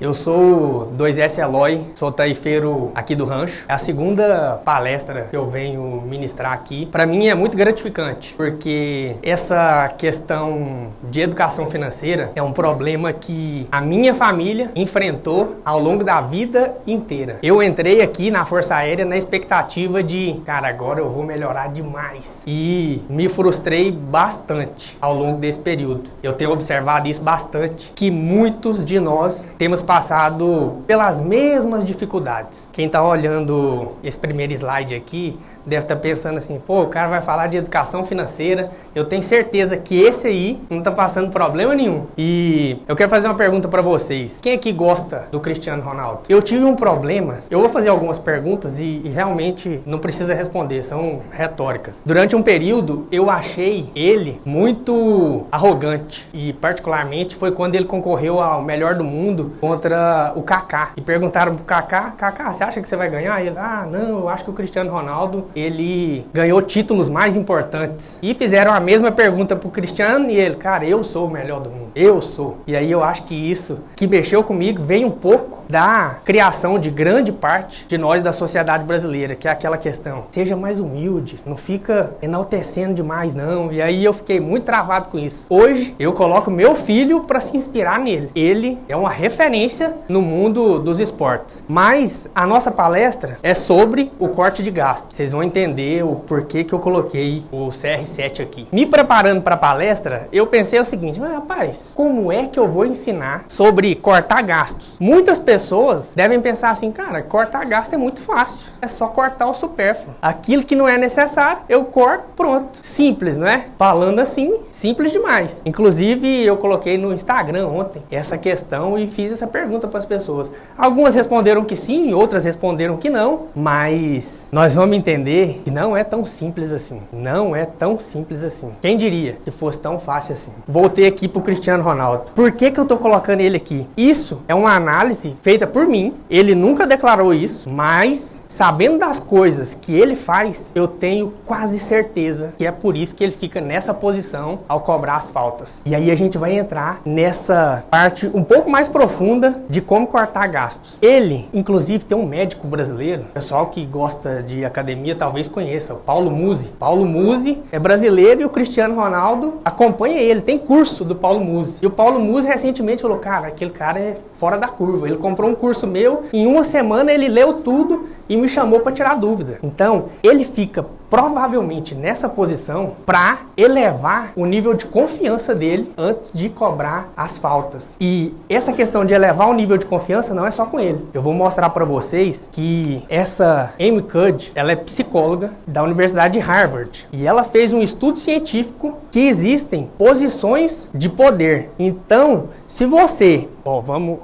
Eu sou 2S Eloy, sou taifeiro aqui do rancho. É a segunda palestra que eu venho ministrar aqui. Para mim é muito gratificante, porque essa questão de educação financeira é um problema que a minha família enfrentou ao longo da vida inteira. Eu entrei aqui na Força Aérea na expectativa de, cara, agora eu vou melhorar demais. E me frustrei bastante ao longo desse período. Eu tenho observado isso bastante, que muitos de nós temos passado pelas mesmas dificuldades. Quem está olhando esse primeiro slide aqui deve estar pensando assim, pô, o cara vai falar de educação financeira, eu tenho certeza que esse aí não está passando problema nenhum. E eu quero fazer uma pergunta para vocês. Quem aqui gosta do Cristiano Ronaldo? Eu tive um problema, eu vou fazer algumas perguntas e realmente não precisa responder, são retóricas. Durante um período, eu achei ele muito arrogante e particularmente foi quando ele concorreu ao melhor do mundo contra o Kaká. E perguntaram pro Kaká, você acha que você vai ganhar? Ele, não, eu acho que o Cristiano Ronaldo ele ganhou títulos mais importantes. E fizeram a mesma pergunta pro Cristiano e ele, cara, eu sou o melhor do mundo. Eu sou. E aí eu acho que isso que mexeu comigo vem um pouco da criação de grande parte de nós da sociedade brasileira, que é aquela questão, seja mais humilde, não fica enaltecendo demais não. E aí eu fiquei muito travado com isso. Hoje eu coloco meu filho para se inspirar nele. Ele é uma referência no mundo dos esportes. Mas a nossa palestra é sobre o corte de gastos. Vocês vão entender o porquê que eu coloquei o CR7 aqui. Me preparando para a palestra, eu pensei o seguinte, mas rapaz, como é que eu vou ensinar sobre cortar gastos? Muitas pessoas devem pensar assim, cara, cortar gasto é muito fácil. É só cortar o supérfluo. Aquilo que não é necessário, eu corto, pronto. Simples, não é? Falando assim, simples demais. Inclusive, eu coloquei no Instagram ontem essa questão e fiz essa pergunta para as pessoas. Algumas responderam que sim, outras responderam que não, mas nós vamos entender que não é tão simples assim. Não é tão simples assim. Quem diria que fosse tão fácil assim? Voltei aqui pro Cristiano Ronaldo. Por que eu tô colocando ele aqui? Isso é uma análise feita por mim. Ele nunca declarou isso, mas sabendo das coisas que ele faz, eu tenho quase certeza que é por isso que ele fica nessa posição ao cobrar as faltas. E aí a gente vai entrar nessa parte um pouco mais profunda de como cortar gastos. Ele, inclusive, tem um médico brasileiro, pessoal que gosta de academia talvez conheça, o Paulo Musi. Paulo Musi é brasileiro e o Cristiano Ronaldo acompanha ele, tem curso do Paulo Musi. E o Paulo Musi recentemente falou, cara, aquele cara é fora da curva. Ele comprou um curso meu, em uma semana ele leu tudo e me chamou para tirar dúvida. Então, ele fica provavelmente nessa posição para elevar o nível de confiança dele antes de cobrar as faltas. E essa questão de elevar o nível de confiança não é só com ele. Eu vou mostrar para vocês que essa Amy Cuddy, ela é psicóloga da Universidade de Harvard e ela fez um estudo científico que existem posições de poder. Então, se você...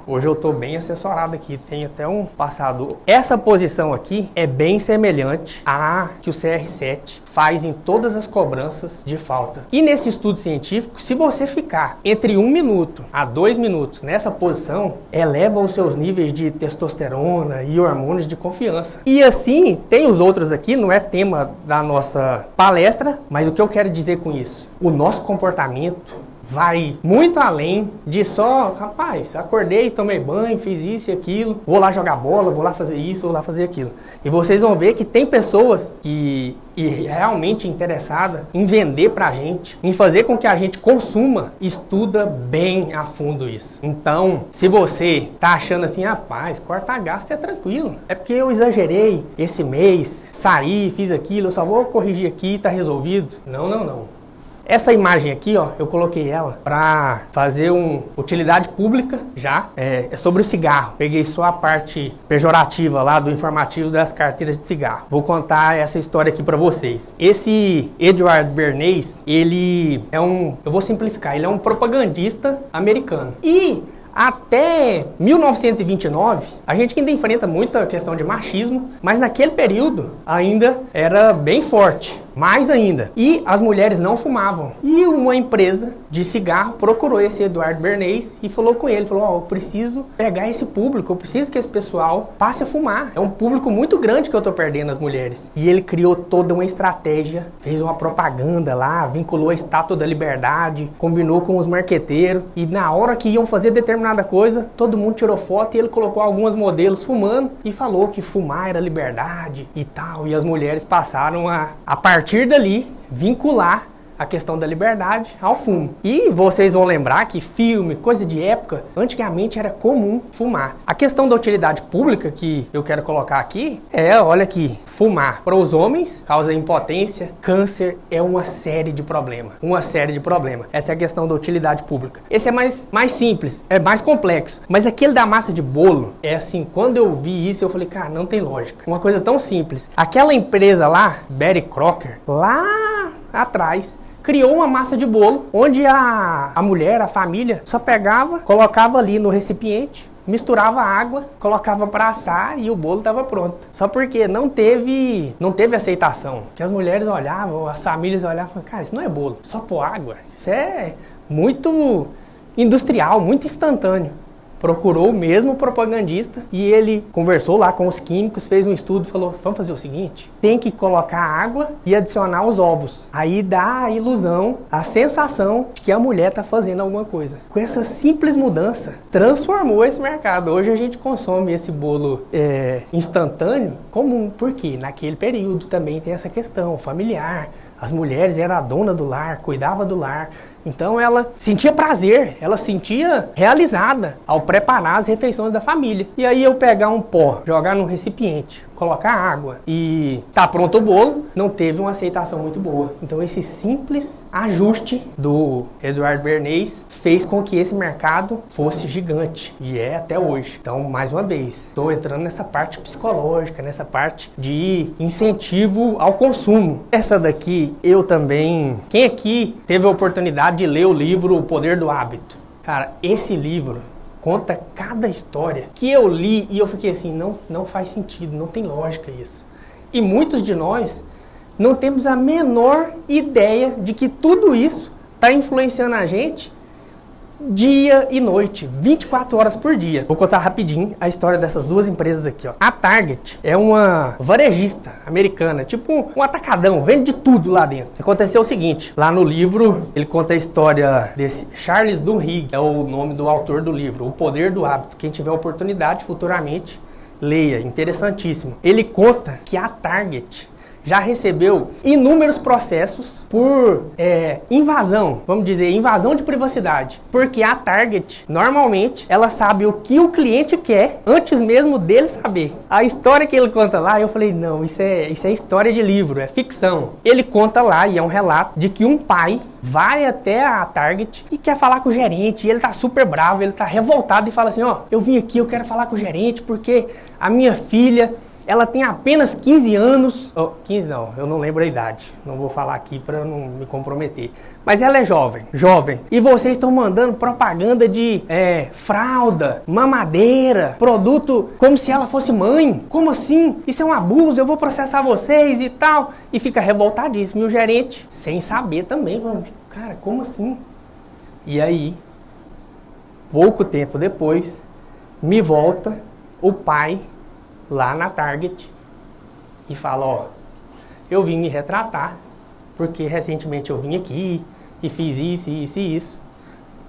hoje eu tô bem assessorado aqui, tem até um passador. Essa posição aqui é bem semelhante à que o CR7 faz em todas as cobranças de falta. E nesse estudo científico, se você ficar entre 1 minuto a 2 minutos nessa posição, eleva os seus níveis de testosterona e hormônios de confiança. E assim, tem os outros aqui, não é tema da nossa palestra, mas o que eu quero dizer com isso? O nosso comportamento vai muito além de só, rapaz, acordei, tomei banho, fiz isso e aquilo, vou lá jogar bola, vou lá fazer isso, vou lá fazer aquilo. E vocês vão ver que tem pessoas que realmente interessadas em vender pra gente, em fazer com que a gente consuma, estuda bem a fundo isso. Então, se você tá achando assim, rapaz, cortar gasto é tranquilo, é porque eu exagerei esse mês, saí, fiz aquilo, eu só vou corrigir aqui e tá resolvido. Não. Essa imagem aqui, eu coloquei ela para fazer uma utilidade pública já, é sobre o cigarro. Peguei só a parte pejorativa lá do informativo das carteiras de cigarro. Vou contar essa história aqui para vocês. Esse Edward Bernays, ele é eu vou simplificar, ele é um propagandista americano. E até 1929, a gente ainda enfrenta muita questão de machismo, mas naquele período ainda era bem forte. mais ainda. E as mulheres não fumavam. E uma empresa de cigarro procurou esse Eduardo Bernays e falou com ele, falou, eu preciso pegar esse público, eu preciso que esse pessoal passe a fumar. É um público muito grande que eu tô perdendo as mulheres. E ele criou toda uma estratégia, fez uma propaganda lá, vinculou a Estátua da Liberdade, combinou com os marqueteiros e na hora que iam fazer determinada coisa, todo mundo tirou foto e ele colocou algumas modelos fumando e falou que fumar era liberdade e tal. E as mulheres passaram a partir dali, vincular a questão da liberdade ao fumo. E vocês vão lembrar que filme, coisa de época, antigamente era comum fumar. A questão da utilidade pública que eu quero colocar aqui olha aqui, fumar para os homens causa impotência, câncer, é uma série de problemas. Uma série de problemas. Essa é a questão da utilidade pública. Esse é mais simples, é mais complexo. Mas aquele da massa de bolo, é assim, quando eu vi isso, eu falei, cara, não tem lógica. Uma coisa tão simples. Aquela empresa lá, Betty Crocker, lá atrás, criou uma massa de bolo, onde a mulher, a família, só pegava, colocava ali no recipiente, misturava água, colocava para assar e o bolo estava pronto. Só porque não teve aceitação. Que as mulheres olhavam, as famílias olhavam, cara, isso não é bolo, só pôr água. Isso é muito industrial, muito instantâneo. Procurou o mesmo propagandista e ele conversou lá com os químicos, fez um estudo, falou, vamos fazer o seguinte, tem que colocar água e adicionar os ovos. Aí dá a ilusão, a sensação de que a mulher está fazendo alguma coisa. Com essa simples mudança, transformou esse mercado. Hoje a gente consome esse bolo instantâneo comum, porque naquele período também tem essa questão familiar. As mulheres eram a dona do lar, cuidava do lar. Então ela sentia prazer, ela sentia realizada ao preparar as refeições da família. E aí eu pegar um pó, jogar num recipiente, colocar água e tá pronto o bolo, não teve uma aceitação muito boa. Então esse simples ajuste do Eduardo Bernays fez com que esse mercado fosse gigante. E é até hoje. Então, mais uma vez, estou entrando nessa parte psicológica, nessa parte de incentivo ao consumo. Essa daqui eu também... Quem aqui teve a oportunidade de ler o livro O Poder do Hábito? Cara, esse livro conta cada história que eu li e eu fiquei assim, não faz sentido, não tem lógica isso. E muitos de nós não temos a menor ideia de que tudo isso está influenciando a gente dia e noite, 24 horas por dia. Vou contar rapidinho a história dessas duas empresas aqui, ó. A Target é uma varejista americana, tipo um atacadão, vende de tudo lá dentro. Aconteceu o seguinte, lá no livro, ele conta a história desse Charles Duhigg, é o nome do autor do livro, O Poder do Hábito. Quem tiver oportunidade, futuramente, leia, interessantíssimo. Ele conta que a Target já recebeu inúmeros processos por invasão, vamos dizer, invasão de privacidade. Porque a Target, normalmente, ela sabe o que o cliente quer antes mesmo dele saber. A história que ele conta lá, eu falei, não, isso é história de livro, é ficção. Ele conta lá, e é um relato, de que um pai vai até a Target e quer falar com o gerente, e ele tá super bravo, ele tá revoltado e fala assim, eu vim aqui, eu quero falar com o gerente porque a minha filha... Ela tem apenas 15 anos. 15 não, eu não lembro a idade. Não vou falar aqui para não me comprometer. Mas ela é jovem. E vocês estão mandando propaganda de fralda, mamadeira, produto como se ela fosse mãe. Como assim? Isso é um abuso, eu vou processar vocês e tal. E fica revoltadíssimo. E o gerente, sem saber também, cara, como assim? E aí, pouco tempo depois, me volta o pai lá na Target e fala, eu vim me retratar porque recentemente eu vim aqui e fiz isso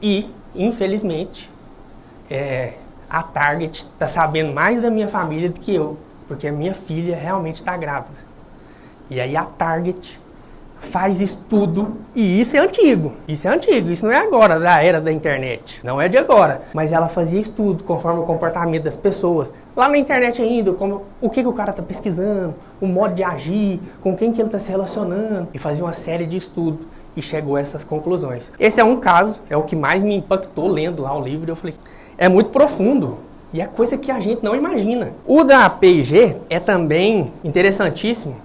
e infelizmente a Target está sabendo mais da minha família do que eu, porque a minha filha realmente está grávida. E aí a Target faz estudo, e isso é antigo, isso não é agora, da era da internet, não é de agora, mas ela fazia estudo conforme o comportamento das pessoas, lá na internet ainda, como, o que o cara tá pesquisando, o modo de agir, com quem que ele tá se relacionando, e fazia uma série de estudos, e chegou a essas conclusões. Esse é um caso, é o que mais me impactou lendo lá o livro, eu falei, é muito profundo, e é coisa que a gente não imagina. O da P&G é também interessantíssimo,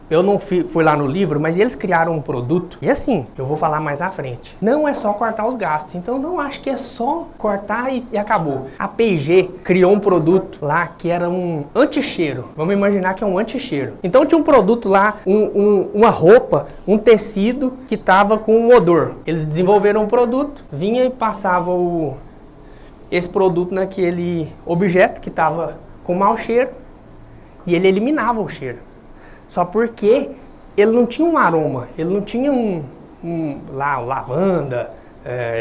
eu não fui lá no livro, mas eles criaram um produto. E assim, eu vou falar mais à frente. Não é só cortar os gastos. Então não acho que é só cortar e acabou. A P&G criou um produto lá que era um anti-cheiro. Vamos imaginar que é um anti-cheiro. Então tinha um produto lá, uma roupa, um tecido que estava com um odor. Eles desenvolveram um produto, vinha e passava esse produto naquele objeto que estava com mau cheiro e ele eliminava o cheiro. Só porque ele não tinha um aroma, ele não tinha lavanda,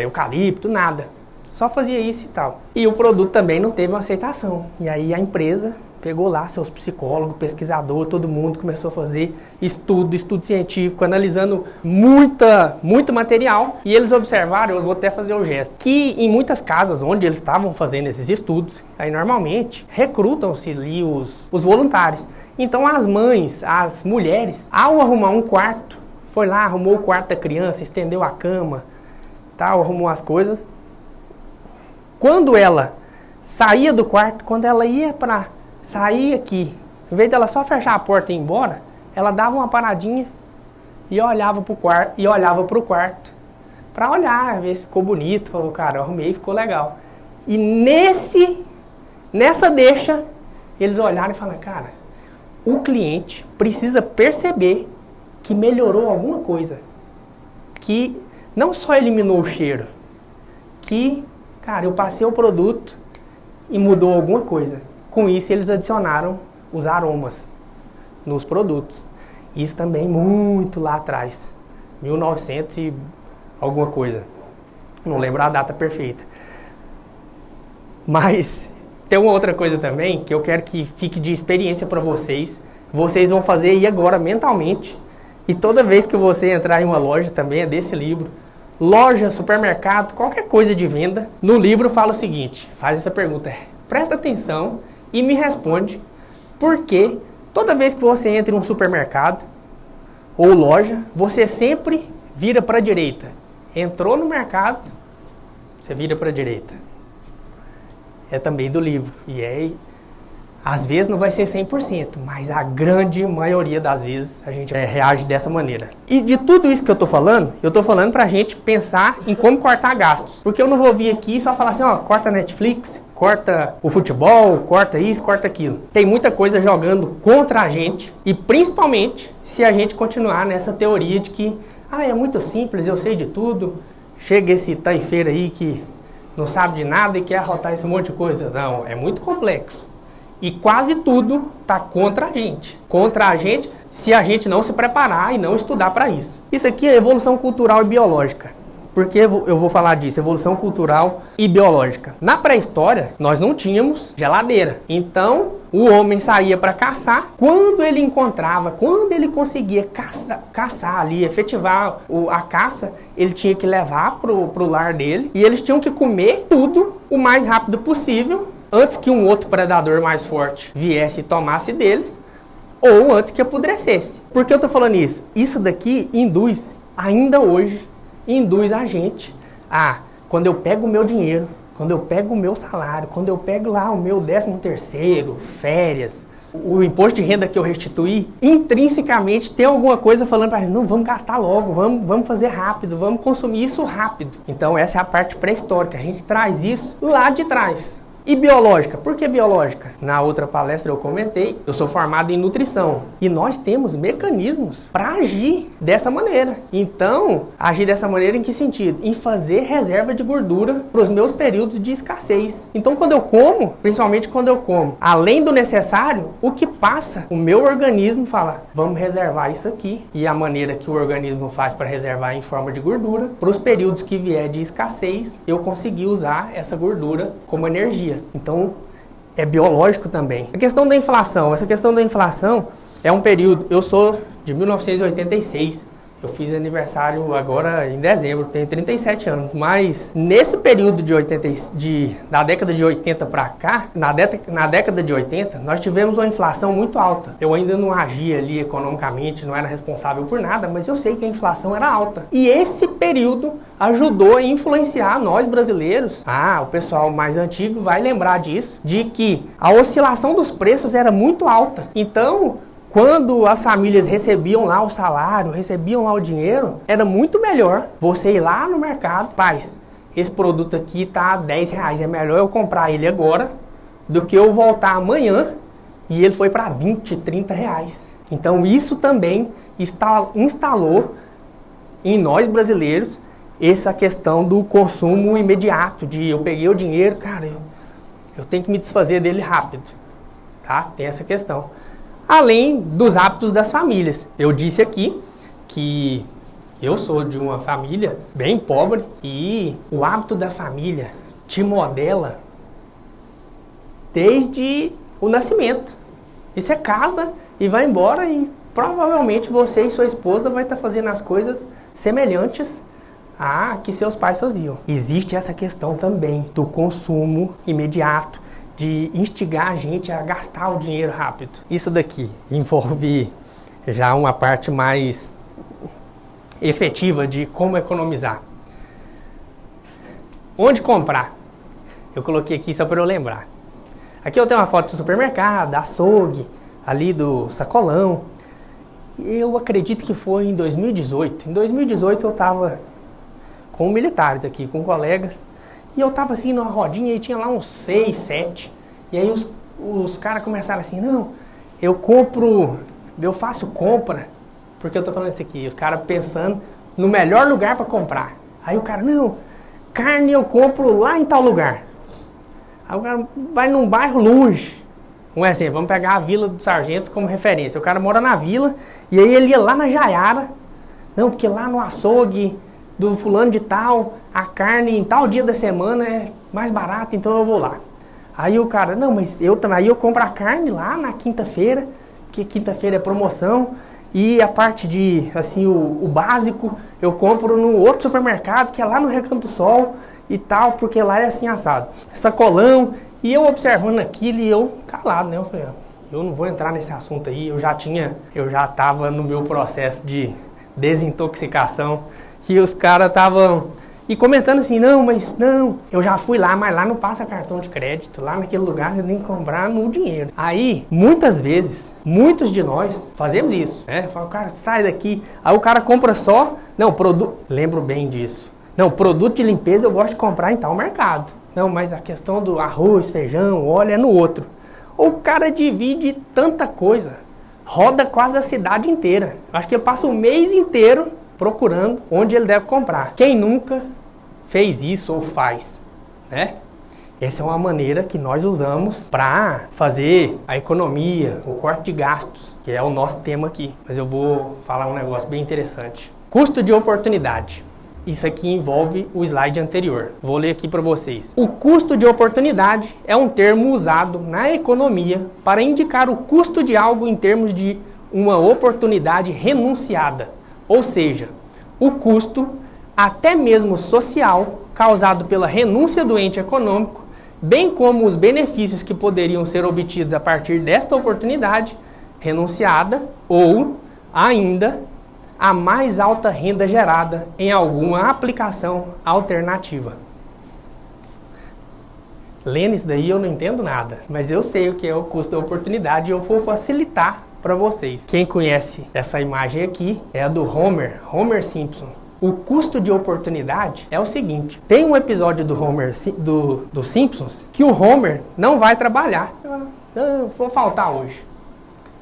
eucalipto, nada. Só fazia isso e tal. E o produto também não teve uma aceitação. E aí a empresa pegou lá seus psicólogos, pesquisadores, todo mundo começou a fazer estudo científico, analisando muito material. E eles observaram, eu vou até fazer o gesto, que em muitas casas onde eles estavam fazendo esses estudos, aí normalmente recrutam-se ali os voluntários. Então as mães, as mulheres, ao arrumar um quarto, foi lá, arrumou o quarto da criança, estendeu a cama, tal, arrumou as coisas. Quando ela saía do quarto, quando ela ia para sair aqui, em vez dela só fechar a porta e ir embora, ela dava uma paradinha e olhava pro quarto para olhar, ver se ficou bonito. Falou, cara, eu arrumei, ficou legal. E nessa deixa, eles olharam e falaram, cara, o cliente precisa perceber que melhorou alguma coisa, que não só eliminou o cheiro, que, cara, eu passei o produto e mudou alguma coisa. Com isso, eles adicionaram os aromas nos produtos. Isso também muito lá atrás, 1900 e alguma coisa. Não lembro a data perfeita. Mas tem uma outra coisa também que eu quero que fique de experiência para vocês. Vocês vão fazer aí agora mentalmente. E toda vez que você entrar em uma loja, também é desse livro, loja, supermercado, qualquer coisa de venda, no livro fala o seguinte, faz essa pergunta, presta atenção e me responde, porque toda vez que você entra em um supermercado ou loja, você sempre vira para a direita. Entrou no mercado, você vira para a direita. É também do livro. E às vezes não vai ser 100%, mas a grande maioria das vezes a gente reage dessa maneira. E de tudo isso que eu tô falando pra gente pensar em como cortar gastos. Porque eu não vou vir aqui e só falar assim, ó, corta Netflix, corta o futebol, corta isso, corta aquilo. Tem muita coisa jogando contra a gente e principalmente se a gente continuar nessa teoria de que, é muito simples, eu sei de tudo, chega esse taifeiro aí que não sabe de nada e quer arrotar esse monte de coisa. Não, é muito complexo. E quase tudo está contra a gente. Contra a gente se a gente não se preparar e não estudar para isso. Isso aqui é evolução cultural e biológica. Por que eu vou falar disso? Evolução cultural e biológica. Na pré-história, nós não tínhamos geladeira. Então, o homem saía para caçar. Quando ele encontrava, quando ele conseguia caçar ali, efetivar a caça, ele tinha que levar pro lar dele. E eles tinham que comer tudo o mais rápido possível, antes que um outro predador mais forte viesse e tomasse deles, ou antes que apodrecesse. Por que eu tô falando isso? Isso daqui induz, ainda hoje, induz a gente a, quando eu pego o meu dinheiro, quando eu pego o meu salário, quando eu pego lá o meu 13º, férias, o imposto de renda que eu restituí, intrinsecamente tem alguma coisa falando para gente, não, vamos gastar logo, vamos fazer rápido, vamos consumir isso rápido. Então essa é a parte pré-histórica, a gente traz isso lá de trás. E biológica? Por que biológica? Na outra palestra eu comentei, eu sou formado em nutrição e nós temos mecanismos para agir dessa maneira. Então, agir dessa maneira em que sentido? Em fazer reserva de gordura para os meus períodos de escassez. Então, quando eu como, principalmente quando eu como, além do necessário, o que passa, o meu organismo fala, vamos reservar isso aqui. E a maneira que o organismo faz para reservar em forma de gordura, para os períodos que vier de escassez, eu consegui usar essa gordura como energia. Então, é biológico também. A questão da inflação. Essa questão da inflação é um período... Eu sou de 1986. Eu fiz aniversário agora em dezembro. Tenho 37 anos. Mas nesse período da década de 80 para cá, na década de 80, nós tivemos uma inflação muito alta. Eu ainda não agia ali economicamente, não era responsável por nada, mas eu sei que a inflação era alta. E esse período ajudou a influenciar nós brasileiros. O pessoal mais antigo vai lembrar disso, de que a oscilação dos preços era muito alta. Então, quando as famílias recebiam lá o salário, recebiam lá o dinheiro, era muito melhor você ir lá no mercado, paz, esse produto aqui tá R$10, é melhor eu comprar ele agora do que eu voltar amanhã e ele foi para 20, 30 reais. Então isso também instalou em nós brasileiros essa questão do consumo imediato, de eu peguei o dinheiro, cara, eu tenho que me desfazer dele rápido, tá? Tem essa questão. Além dos hábitos das famílias. Eu disse aqui que eu sou de uma família bem pobre e o hábito da família te modela desde o nascimento. E você casa e vai embora e provavelmente você e sua esposa vai estar fazendo as coisas semelhantes a que seus pais faziam. Existe essa questão também do consumo imediato, de instigar a gente a gastar o dinheiro rápido. Isso daqui envolve já uma parte mais efetiva de como economizar. Onde comprar? Eu coloquei aqui só para eu lembrar. Aqui eu tenho uma foto do supermercado, açougue, ali do sacolão. Eu acredito que foi em 2018. Em 2018 eu estava com militares aqui, com colegas, e eu estava assim numa rodinha e tinha lá uns 6, 7. E aí os caras começaram assim, não, eu faço compra, porque eu tô falando isso aqui, os caras pensando no melhor lugar para comprar. Aí o cara, não, carne eu compro lá em tal lugar. Aí o cara vai num bairro longe. Um exemplo, vamos pegar a Vila do Sargento como referência. O cara mora na vila e aí ele ia lá na Jaiara. Não, porque lá no açougue do fulano de tal, a carne em tal dia da semana é mais barata, então eu vou lá. Aí o cara, não, mas aí eu compro a carne lá na quinta-feira, porque quinta-feira é promoção. E a parte de, assim, o básico, eu compro no outro supermercado, que é lá no Recanto do Sol e tal, porque lá é assim assado. Sacolão, e eu observando aquilo e eu calado, né? Eu falei, eu não vou entrar nesse assunto aí, eu já tava no meu processo de desintoxicação, e os caras estavam e comentando assim, não, eu já fui lá, mas lá não passa cartão de crédito, lá naquele lugar você tem que comprar no dinheiro. Aí, muitas vezes, muitos de nós fazemos isso, né? Fala, cara, sai daqui, aí o cara compra só, não, lembro bem disso, não, produto de limpeza eu gosto de comprar em tal mercado, não, mas a questão do arroz, feijão, óleo é no outro. O cara divide tanta coisa, roda quase a cidade inteira, acho que ele passa o mês inteiro procurando onde ele deve comprar. Quem nunca fez isso ou faz, né? Essa é uma maneira que nós usamos para fazer a economia, o corte de gastos, que é o nosso tema aqui. Mas eu vou falar um negócio bem interessante. Custo de oportunidade. Isso aqui envolve o slide anterior. Vou ler aqui para vocês. O custo de oportunidade é um termo usado na economia para indicar o custo de algo em termos de uma oportunidade renunciada. Ou seja, o custo, até mesmo social, causado pela renúncia do ente econômico, bem como os benefícios que poderiam ser obtidos a partir desta oportunidade renunciada, ou, ainda, a mais alta renda gerada em alguma aplicação alternativa. Lendo isso daí eu não entendo nada, mas eu sei o que é o custo da oportunidade e eu vou facilitar para vocês. Quem conhece essa imagem aqui é a do Homer Simpson. O custo de oportunidade é o seguinte, tem um episódio do Simpsons que o Homer não vai trabalhar. Não, vou faltar hoje.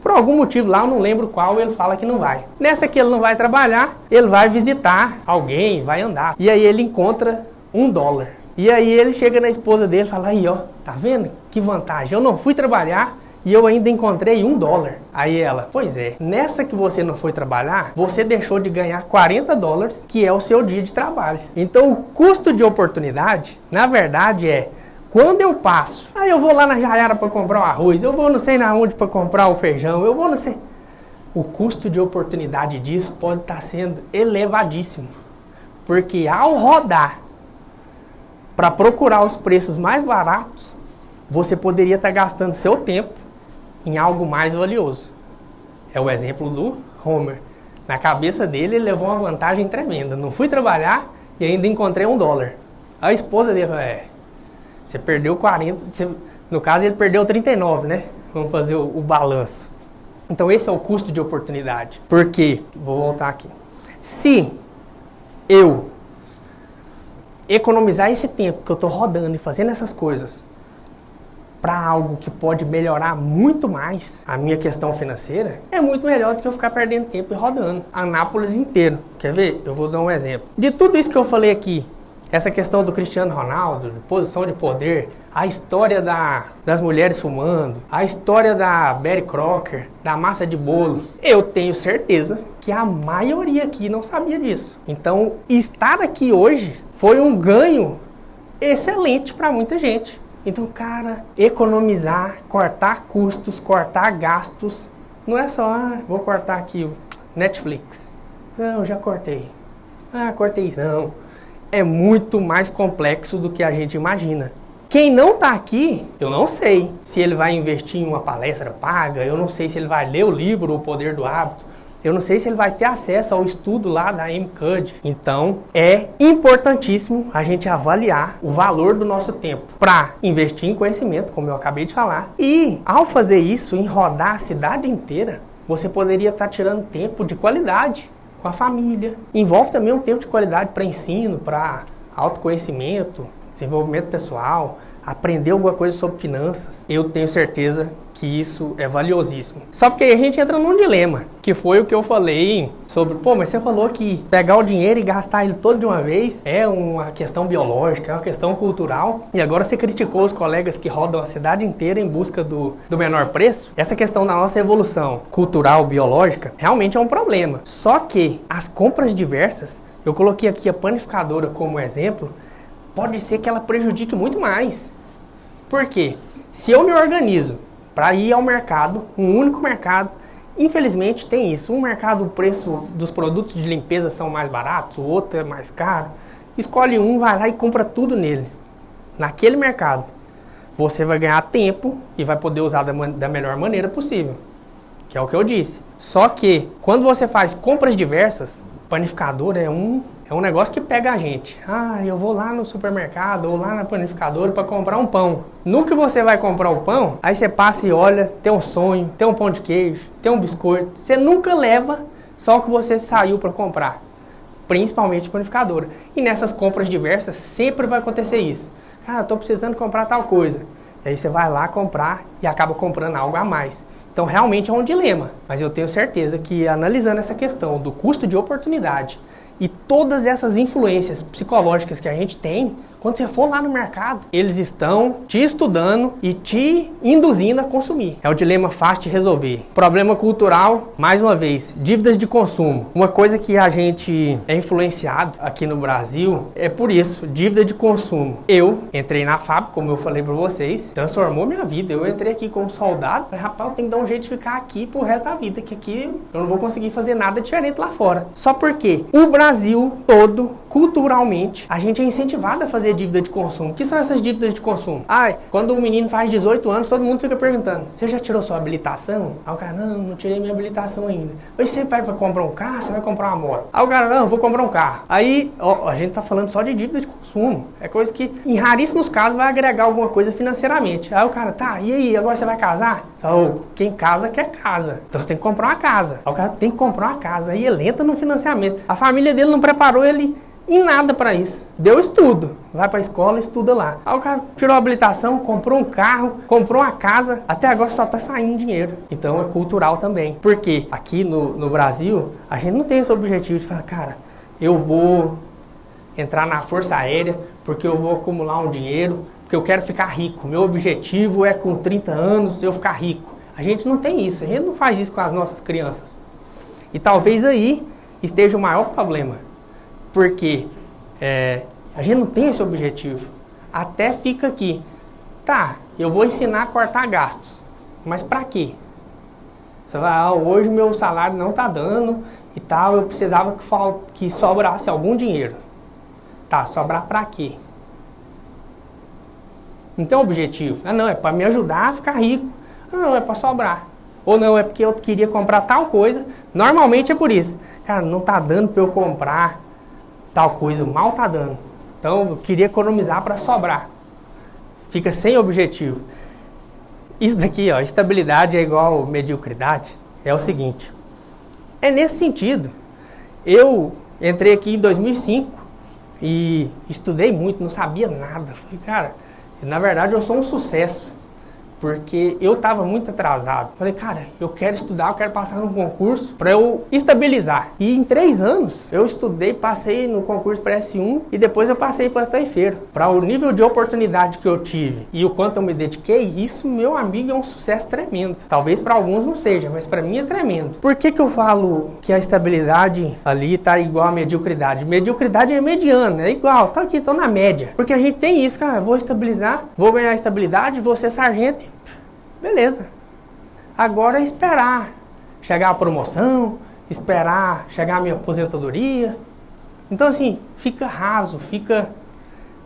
Por algum motivo lá, eu não lembro qual, ele fala que não vai. Nessa que ele não vai trabalhar, ele vai visitar alguém, vai andar. E aí ele encontra $1. E aí ele chega na esposa dele e fala, aí ó, tá vendo? Que vantagem, eu não fui trabalhar e eu ainda encontrei $1. Aí ela, pois é, nessa que você não foi trabalhar, você deixou de ganhar $40, que é o seu dia de trabalho. Então o custo de oportunidade, na verdade é, quando eu passo, aí eu vou lá na Jaiara para comprar o arroz, eu vou não sei na onde para comprar o feijão, eu vou não sei. O custo de oportunidade disso pode estar sendo elevadíssimo. Porque ao rodar para procurar os preços mais baratos, você poderia estar gastando seu tempo em algo mais valioso. É o exemplo do Homer. Na cabeça dele, ele levou uma vantagem tremenda. Não fui trabalhar e ainda encontrei $1. A esposa dele falou, você perdeu 40, no caso ele perdeu 39, né? Vamos fazer o balanço. Então esse é o custo de oportunidade. Porque, vou voltar aqui, se eu economizar esse tempo que eu estou rodando e fazendo essas coisas para algo que pode melhorar muito mais a minha questão financeira, é muito melhor do que eu ficar perdendo tempo e rodando Anápolis inteiro. Quer ver? Eu vou dar um exemplo. De tudo isso que eu falei aqui, essa questão do Cristiano Ronaldo, de posição de poder, a história das mulheres fumando, a história da Betty Crocker, da massa de bolo, eu tenho certeza que a maioria aqui não sabia disso. Então, estar aqui hoje foi um ganho excelente para muita gente. Então, cara, economizar, cortar custos, cortar gastos, não é só, vou cortar aqui o Netflix. Não, já cortei. Cortei isso. Não, é muito mais complexo do que a gente imagina. Quem não tá aqui, eu não sei se ele vai investir em uma palestra paga, eu não sei se ele vai ler o livro O Poder do Hábito, eu não sei se ele vai ter acesso ao estudo lá da MCUD. Então, é importantíssimo a gente avaliar o valor do nosso tempo para investir em conhecimento, como eu acabei de falar. E, ao fazer isso, em rodar a cidade inteira, você poderia estar tirando tempo de qualidade com a família. Envolve também um tempo de qualidade para ensino, para autoconhecimento, desenvolvimento pessoal, aprender alguma coisa sobre finanças. Eu tenho certeza que isso é valiosíssimo. Só porque a gente entra num dilema, que foi o que eu falei sobre, mas você falou que pegar o dinheiro e gastar ele todo de uma vez é uma questão biológica, é uma questão cultural, e agora você criticou os colegas que rodam a cidade inteira em busca do menor preço. Essa questão da nossa evolução cultural, biológica, realmente é um problema. Só que as compras diversas, eu coloquei aqui a panificadora como exemplo, pode ser que ela prejudique muito mais. Por quê? Se eu me organizo para ir ao mercado, um único mercado, infelizmente tem isso. Um mercado, o preço dos produtos de limpeza são mais baratos, o outro é mais caro. Escolhe um, vai lá e compra tudo nele. Naquele mercado. Você vai ganhar tempo e vai poder usar da melhor maneira possível. Que é o que eu disse. Só que, quando você faz compras diversas, panificador é um negócio que pega a gente. Eu vou lá no supermercado ou lá na panificadora para comprar um pão. No que você vai comprar o pão, aí você passa e olha, tem um sonho, tem um pão de queijo, tem um biscoito. Você nunca leva só o que você saiu para comprar, principalmente panificadora. E nessas compras diversas sempre vai acontecer isso. Eu tô precisando comprar tal coisa. E aí você vai lá comprar e acaba comprando algo a mais. Então realmente é um dilema, mas eu tenho certeza que analisando essa questão do custo de oportunidade e todas essas influências psicológicas que a gente tem, quando você for lá no mercado, eles estão te estudando e te induzindo a consumir. É o dilema fácil de resolver. Problema cultural, mais uma vez, dívidas de consumo. Uma coisa que a gente é influenciado aqui no Brasil é por isso, dívida de consumo. Eu entrei na fábrica, como eu falei para vocês, transformou minha vida. Eu entrei aqui como soldado, falei, rapaz, eu tenho que dar um jeito de ficar aqui pro resto da vida, que aqui eu não vou conseguir fazer nada diferente lá fora. Só porque o Brasil todo, culturalmente, a gente é incentivado a fazer dívida de consumo. O que são essas dívidas de consumo? Quando o menino faz 18 anos, todo mundo fica perguntando, você já tirou sua habilitação? Aí o cara, não tirei minha habilitação ainda. Aí você vai comprar um carro, você vai comprar uma moto. Aí o cara, não, vou comprar um carro. Aí, a gente tá falando só de dívida de consumo. É coisa que, em raríssimos casos, vai agregar alguma coisa financeiramente. Aí o cara, e aí, agora você vai casar? Quem casa quer casa. Então você tem que comprar uma casa. Aí o cara tem que comprar uma casa. Aí ele entra no financiamento. A família dele não preparou ele em nada para isso. Deu estudo. Vai para a escola, estuda lá. Aí o cara tirou a habilitação, comprou um carro, comprou uma casa. Até agora só tá saindo dinheiro. Então é cultural também. Porque aqui no Brasil, a gente não tem esse objetivo de falar, cara, eu vou entrar na Força Aérea porque eu vou acumular um dinheiro, porque eu quero ficar rico. Meu objetivo é com 30 anos eu ficar rico. A gente não tem isso. A gente não faz isso com as nossas crianças. E talvez aí esteja o maior problema. Porque a gente não tem esse objetivo. Até fica aqui. Eu vou ensinar a cortar gastos. Mas pra quê? Você vai, hoje meu salário não tá dando e tal, eu precisava que sobrasse algum dinheiro. Sobrar pra quê? Não tem objetivo. Não, é pra me ajudar a ficar rico. Não, é pra sobrar. Ou não, é porque eu queria comprar tal coisa. Normalmente é por isso. Cara, não tá dando pra eu comprar tal coisa, mal tá dando. Então eu queria economizar para sobrar. Fica sem objetivo. Isso daqui, estabilidade é igual mediocridade. é o seguinte. É nesse sentido. Eu entrei aqui em 2005 e estudei muito, não sabia nada. Falei, cara, na verdade eu sou um sucesso. Porque eu estava muito atrasado. Falei, cara, eu quero estudar, eu quero passar no concurso para eu estabilizar. E em 3 anos, eu estudei, passei no concurso para S1 e depois eu passei para taifeiro. Para o nível de oportunidade que eu tive e o quanto eu me dediquei, isso, meu amigo, é um sucesso tremendo. Talvez para alguns não seja, mas para mim é tremendo. Por que eu falo que a estabilidade ali tá igual à mediocridade? Mediocridade é mediana, é igual, tá aqui, tô na média. Porque a gente tem isso, cara, vou estabilizar, vou ganhar estabilidade, vou ser sargento. Beleza. Agora é esperar chegar a promoção, esperar chegar a minha aposentadoria. Então assim, fica raso, fica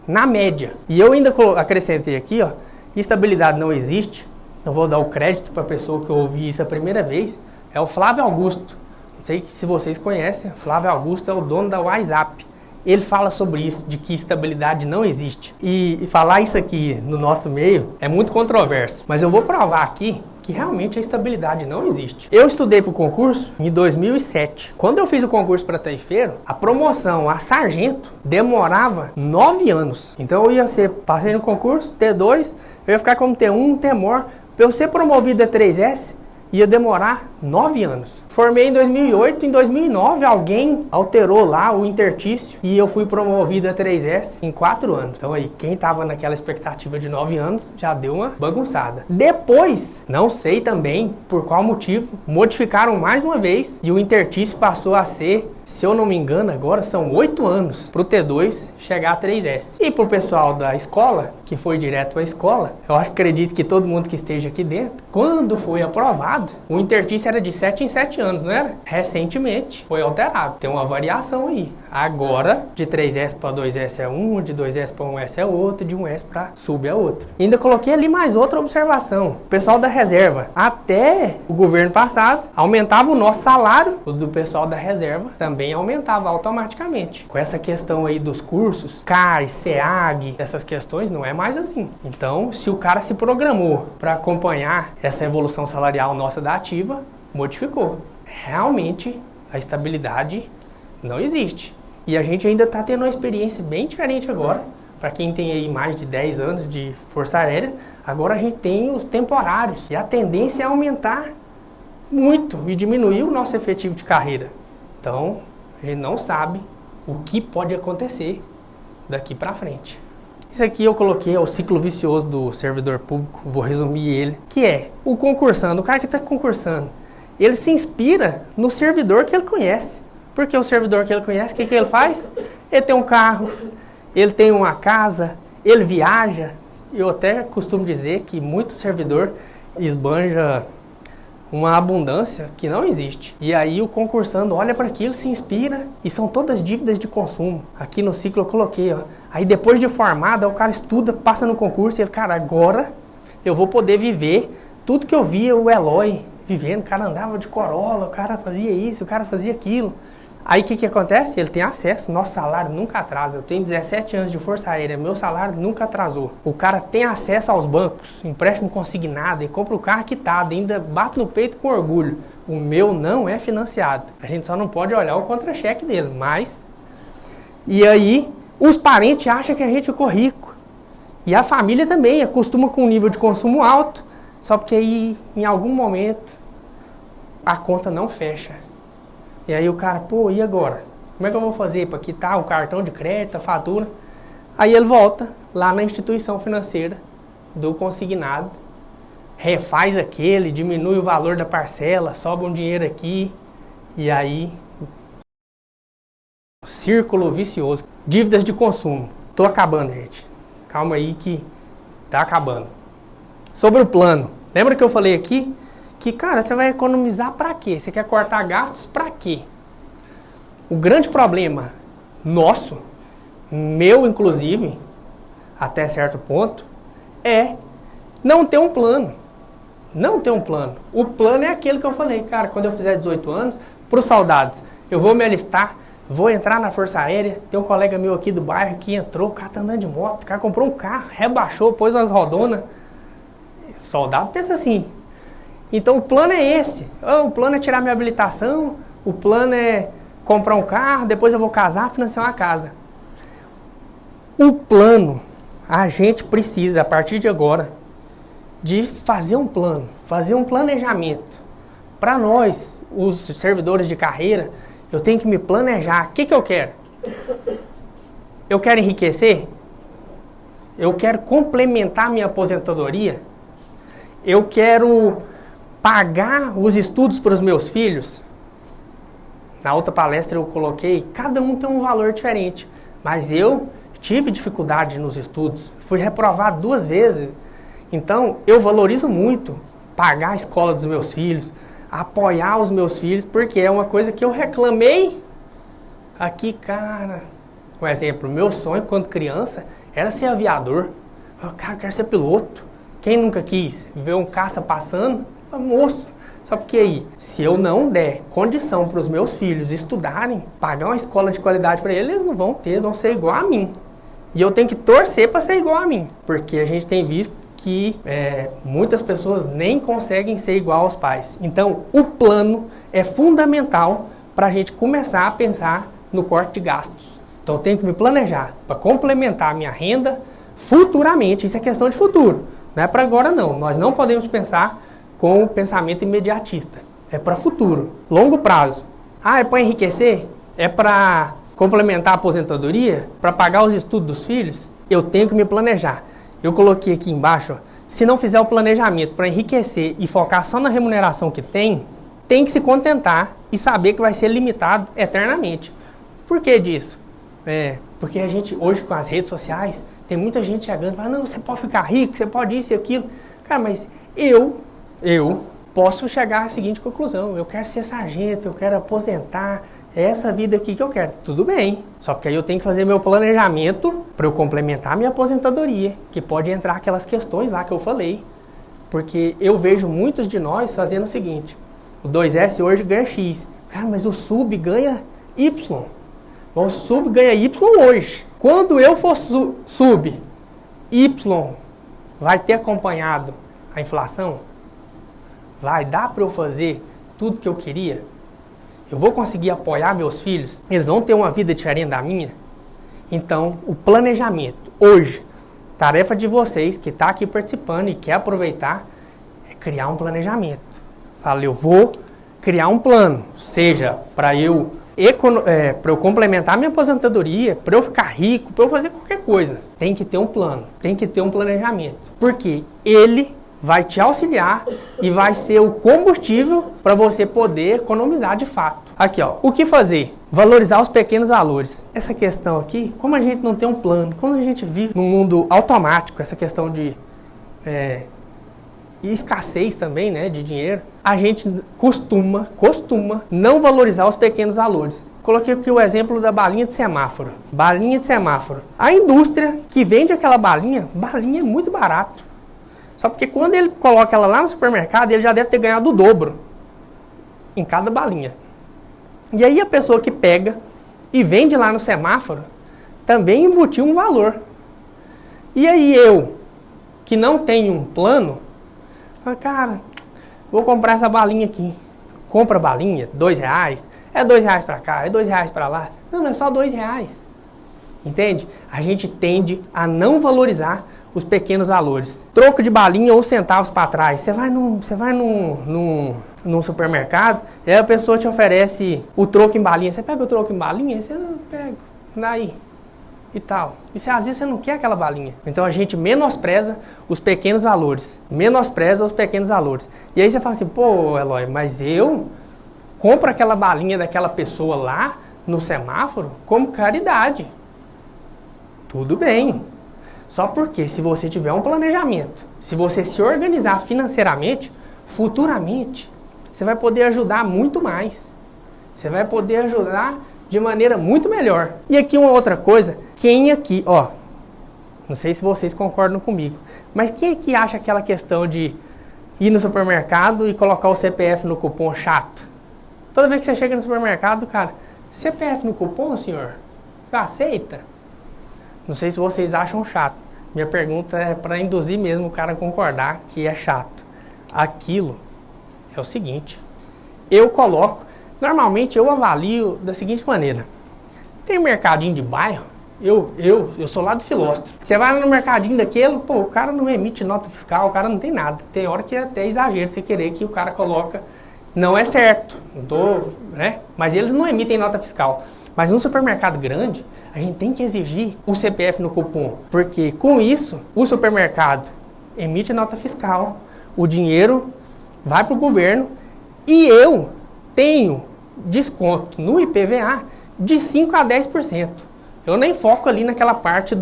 na média. E eu ainda acrescentei aqui, ó, estabilidade não existe. Eu vou dar o crédito para a pessoa que eu ouvi isso a primeira vez, é o Flávio Augusto. Não sei se vocês conhecem, Flávio Augusto é o dono da WhatsApp. Ele fala sobre isso, de que estabilidade não existe. E falar isso aqui no nosso meio é muito controverso. Mas eu vou provar aqui que realmente a estabilidade não existe. Eu estudei para o concurso em 2007. Quando eu fiz o concurso para taifeiro, a promoção a sargento demorava 9 anos. Então eu ia ser, passei no concurso, T2, eu ia ficar como T1, T-mor. Para eu ser promovido a 3S, ia demorar 9 anos. Formei em 2008, em 2009 alguém alterou lá o intertício e eu fui promovido a 3S em 4 anos. Então aí, quem tava naquela expectativa de 9 anos já deu uma bagunçada. Depois, não sei também por qual motivo, modificaram mais uma vez e o intertício passou a ser, se eu não me engano, agora são 8 anos para o T2 chegar a 3S. E para o pessoal da escola, que foi direto à escola, eu acredito que todo mundo que esteja aqui dentro, quando foi aprovado, o intertício era de 7 em 7 anos, não era? Recentemente foi alterado, tem uma variação aí. Agora, de 3S para 2S é um, de 2S para 1S é outro, de 1S para sub é outro. Ainda coloquei ali mais outra observação. O pessoal da reserva, até o governo passado, aumentava o nosso salário, o do pessoal da reserva também aumentava automaticamente. Com essa questão aí dos cursos, CAI, SEAG, essas questões, não é mais assim. Então, se o cara se programou para acompanhar essa evolução salarial nossa da ativa, modificou. Realmente, a estabilidade não existe. E a gente ainda está tendo uma experiência bem diferente agora. Para quem tem aí mais de 10 anos de Força Aérea, agora a gente tem os temporários. E a tendência é aumentar muito e diminuir o nosso efetivo de carreira. Então, a gente não sabe o que pode acontecer daqui para frente. Isso aqui eu coloquei é o ciclo vicioso do servidor público, vou resumir ele, que é o concursando, o cara que está concursando, ele se inspira no servidor que ele conhece. Porque o servidor que ele conhece, o que ele faz? Ele tem um carro, ele tem uma casa, ele viaja. Eu até costumo dizer que muito servidor esbanja uma abundância que não existe. E aí o concursando olha para aquilo, se inspira e são todas dívidas de consumo. Aqui no ciclo eu coloquei, ó. Aí depois de formado, o cara estuda, passa no concurso e ele, cara, agora eu vou poder viver tudo que eu via o Eloy vivendo. O cara andava de Corolla, o cara fazia isso, o cara fazia aquilo. Aí o que acontece? Ele tem acesso, nosso salário nunca atrasa. Eu tenho 17 anos de Força Aérea, meu salário nunca atrasou. O cara tem acesso aos bancos, empréstimo consignado, e compra o carro quitado, ainda bate no peito com orgulho. O meu não é financiado. A gente só não pode olhar o contra-cheque dele, mas... E aí, os parentes acham que a gente ficou rico. E a família também acostuma com um nível de consumo alto, só porque aí, em algum momento, a conta não fecha. E aí o cara, pô, e agora? Como é que eu vou fazer para quitar o cartão de crédito, a fatura? Aí ele volta lá na instituição financeira do consignado, refaz aquele, diminui o valor da parcela, sobe um dinheiro aqui, e aí... Círculo vicioso. Dívidas de consumo. Tô acabando, gente. Calma aí que tá acabando. Sobre o plano. Lembra que eu falei aqui? Que, cara, você vai economizar para quê? Você quer cortar gastos para quê? O grande problema nosso, meu inclusive, até certo ponto, é não ter um plano. Não ter um plano. O plano é aquele que eu falei, cara, quando eu fizer 18 anos, para os soldados, eu vou me alistar, vou entrar na Força Aérea. Tem um colega meu aqui do bairro que entrou, o cara tá andando de moto, o cara comprou um carro, rebaixou, pôs umas rodonas. Soldado pensa assim. Então o plano é esse. O plano é tirar minha habilitação, o plano é comprar um carro, depois eu vou casar, financiar uma casa. O plano, a gente precisa, a partir de agora, de fazer um plano, fazer um planejamento. Para nós, os servidores de carreira, eu tenho que me planejar. O que eu quero? Eu quero enriquecer? Eu quero complementar minha aposentadoria? Eu quero pagar os estudos para os meus filhos? Na outra palestra eu coloquei, cada um tem um valor diferente, mas eu tive dificuldade nos estudos, fui reprovado 2 vezes, então eu valorizo muito pagar a escola dos meus filhos, apoiar os meus filhos, porque é uma coisa que eu reclamei aqui, cara. Por exemplo, meu sonho quando criança era ser aviador. Cara, eu quero ser piloto. Quem nunca quis ver um caça passando? Moço, só porque aí, se eu não der condição para os meus filhos estudarem, pagar uma escola de qualidade para eles, eles não vão ter, vão ser igual a mim. E eu tenho que torcer para ser igual a mim, porque a gente tem visto que muitas pessoas nem conseguem ser igual aos pais. Então, o plano é fundamental para a gente começar a pensar no corte de gastos. Então, eu tenho que me planejar para complementar a minha renda futuramente. Isso é questão de futuro, não é para agora não. Nós não podemos pensar com o pensamento imediatista. É para futuro, longo prazo. É para enriquecer? É para complementar a aposentadoria? Para pagar os estudos dos filhos? Eu tenho que me planejar. Eu coloquei aqui embaixo, ó, se não fizer o planejamento para enriquecer e focar só na remuneração que tem que se contentar e saber que vai ser limitado eternamente. Por que disso? Porque a gente, hoje com as redes sociais, tem muita gente chegando e fala, não, você pode ficar rico, você pode isso e aquilo. Cara, mas eu posso chegar à seguinte conclusão, eu quero ser sargento, eu quero aposentar, é essa vida aqui que eu quero. Tudo bem, só porque aí eu tenho que fazer meu planejamento para eu complementar a minha aposentadoria, que pode entrar aquelas questões lá que eu falei. Porque eu vejo muitos de nós fazendo o seguinte, o 2S hoje ganha X, cara, mas o sub ganha Y. O sub ganha Y hoje. Quando eu for sub, Y vai ter acompanhado a inflação? Vai dar para eu fazer tudo que eu queria? Eu vou conseguir apoiar meus filhos? Eles vão ter uma vida diferente da minha? Então, o planejamento, hoje, tarefa de vocês que está aqui participando e quer aproveitar, é criar um planejamento. Fala, eu vou criar um plano, seja para eu complementar minha aposentadoria, para eu ficar rico, para eu fazer qualquer coisa. Tem que ter um plano, tem que ter um planejamento. Porque ele vai te auxiliar e vai ser o combustível para você poder economizar de fato. Aqui, ó, o que fazer? Valorizar os pequenos valores. Essa questão aqui, como a gente não tem um plano, como a gente vive num mundo automático, essa questão de escassez também, né, de dinheiro, a gente costuma não valorizar os pequenos valores. Coloquei aqui o exemplo da balinha de semáforo. Balinha de semáforo. A indústria que vende aquela balinha é muito barato. Só porque quando ele coloca ela lá no supermercado, ele já deve ter ganhado o dobro em cada balinha. E aí a pessoa que pega e vende lá no semáforo, também embutiu um valor. E aí eu, que não tenho um plano, falo, cara, vou comprar essa balinha aqui. Compra a balinha, R$2, é R$2 pra cá, é R$2 pra lá. Não, é só R$2. Entende? A gente tende a não valorizar os pequenos valores. Troco de balinha ou centavos para trás. Você vai num supermercado e a pessoa te oferece o troco em balinha. Você pega o troco em balinha? Você não pega. Daí. E tal. E às vezes você não quer aquela balinha. Então a gente menospreza os pequenos valores. Menospreza os pequenos valores. E aí você fala assim, pô, Eloy, mas eu compro aquela balinha daquela pessoa lá no semáforo como caridade. Tudo bem. Só porque se você tiver um planejamento, se você se organizar financeiramente, futuramente, você vai poder ajudar muito mais. Você vai poder ajudar de maneira muito melhor. E aqui uma outra coisa, quem aqui, ó, não sei se vocês concordam comigo, mas quem aqui acha aquela questão de ir no supermercado e colocar o CPF no cupom chato? Toda vez que você chega no supermercado, cara, CPF no cupom, senhor? Você aceita? Não sei se vocês acham chato. Minha pergunta é para induzir mesmo o cara a concordar que é chato. Aquilo é o seguinte, eu coloco, normalmente eu avalio da seguinte maneira, tem um mercadinho de bairro, eu sou lá do Filósofo, você vai no mercadinho daquele, pô, o cara não emite nota fiscal, o cara não tem nada, tem hora que é até exagero você querer que o cara coloca, não é certo, não tô, né, mas eles não emitem nota fiscal, mas no supermercado grande, a gente tem que exigir o CPF no cupom, porque com isso, o supermercado emite nota fiscal, o dinheiro vai para o governo e eu tenho desconto no IPVA de 5 a 10%. Eu nem foco ali naquela parte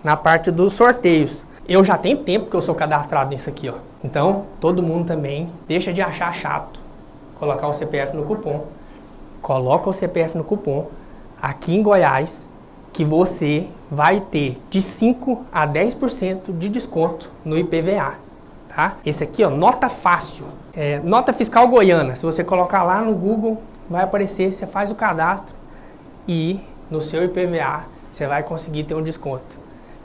na parte dos sorteios. Eu já tenho tempo que eu sou cadastrado nisso aqui, ó. Então, todo mundo também deixa de achar chato colocar o CPF no cupom. Coloca o CPF no cupom aqui em Goiás, que você vai ter de 5 a 10% de desconto no IPVA, tá? Esse aqui, ó, nota fácil, nota fiscal goiana. Se você colocar lá no Google, vai aparecer, você faz o cadastro e no seu IPVA você vai conseguir ter um desconto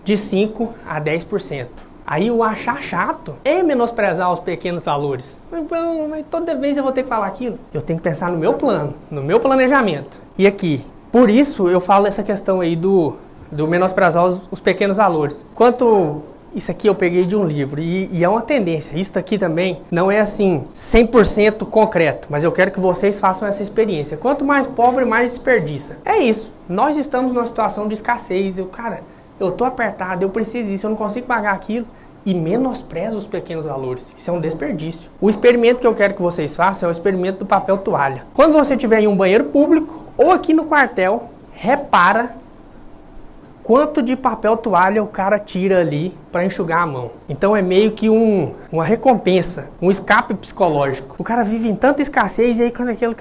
de 5 a 10%. Aí o achar chato é menosprezar os pequenos valores. Mas toda vez eu vou ter que falar aquilo. Eu tenho que pensar no meu plano, no meu planejamento. E aqui, por isso eu falo essa questão aí do menosprezar os pequenos valores. Quanto isso aqui eu peguei de um livro e é uma tendência. Isso aqui também não é assim 100% concreto, mas eu quero que vocês façam essa experiência. Quanto mais pobre, mais desperdiça. É isso. Nós estamos numa situação de escassez. Eu tô apertado, eu preciso disso, eu não consigo pagar aquilo. E menospreza os pequenos valores. Isso é um desperdício. O experimento que eu quero que vocês façam é o experimento do papel toalha. Quando você estiver em um banheiro público ou aqui no quartel, repara quanto de papel toalha o cara tira ali para enxugar a mão. Então é meio que uma recompensa, um escape psicológico. O cara vive em tanta escassez e aí quando o